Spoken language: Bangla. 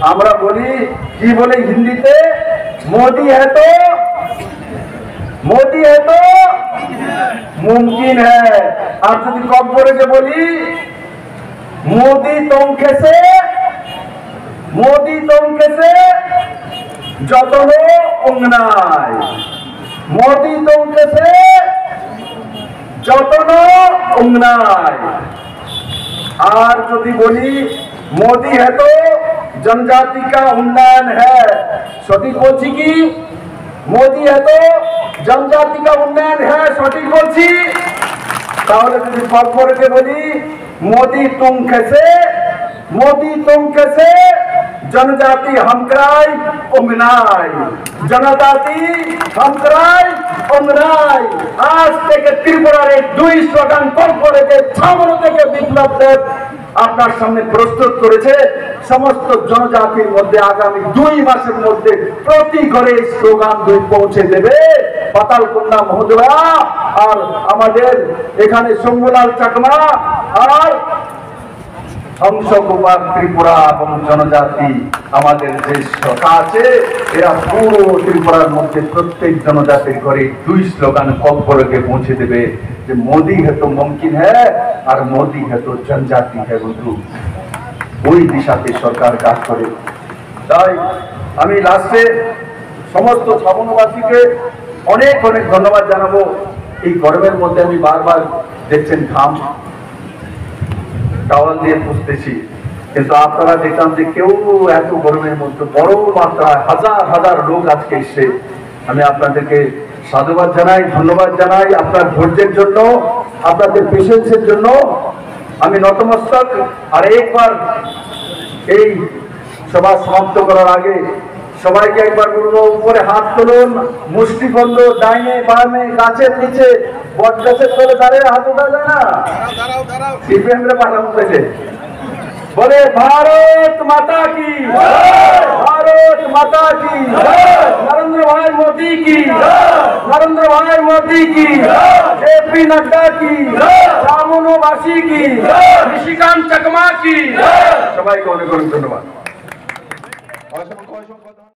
আমরা বলি কি বলে হিন্দিতে, মোদি है तो मुमकिन है। আর যদি কম করে যে বলি मोदी तुम कैसे যতন অঙ্গনায়, मोदी तुम कैसे যতন অঙ্গনায়। আর যদি বলি मोदी है तो जनजाति का उन्नयन है, সঠিক বলছি কি? मोदी है तो जनजाति का उन्नयन है, সঠিক বলছি? তাহলে যদি কম করে বলি मोदी तुम कैसे जनजाति हमक्राय उंगनाय, जनजाति हमक्राय उंगनाय। আজ থেকে ত্রিপুরার এই দুই স্লোগান কর্পোরেটের ছামর থেকে বিপ্লব দেব আপনার সামনে প্রস্তুত করেছে। সমস্ত জনজাতির মধ্যে আগামী 2 মাসের মধ্যে প্রতি ঘরে স্লোগান পৌঁছে দেবে পাতালকন্যা মহোদয়া। আর আমাদের এখানে শম্ভুলাল চাকমা আর হংসকুমার ত্রিপুরা এবং জনজাতি আমাদের যে সভা আছে, এরা পুরো ত্রিপুরার মধ্যে প্রত্যেক জনজাতির ঘরে 2 স্লোগান কর্পোরেটে পৌঁছে দেবে যে मोदी है तो मुमकिन है আর मोदी है तो जनजाति है। বন্ধু, ওই দিশাতে সরকার কাজ করে। তাই আমি লাস্টে সমস্ত ছাবনবাসীকে অনেক ধন্যবাদ জানাবো। এই গরমের মধ্যে আমি বারবার দেখছেন ঘাম টাওয়াল দিয়ে পুষতেছি, কিন্তু আপনারা দেখলাম যে কেউ এত গরমের মধ্যে বড় মাত্রায় হাজার লোক আজকে এসে, আমি আপনাদেরকে সাধুবাদ জানাই, ধন্যবাদ জানাই আপনার ধৈর্যের জন্য, আপনাদের পেশেন্সের জন্য আমি নতমস্তক। আর একবার এই সভা সমাপ্ত করার আগে সবাইকে একবার বলবো, উপরে হাত তুলুন, মুষ্টি বন্ধ, ডাইনে বামে, গাছের নিচে, বট গাছের তলে দাঁড়িয়ে হাত উঠা যায় না, সিপিএমরা পাঠানো হয়েছে। বলে भारत माता की, भारत माता की, नरेंद्र भाई मोदी की, नरेंद्र भाई मोदी की, जेपी नड्डा की, चामुंडाबासी की, ऋषिकांत चकमा की। সবাইকে অনেক ধন্যবাদ।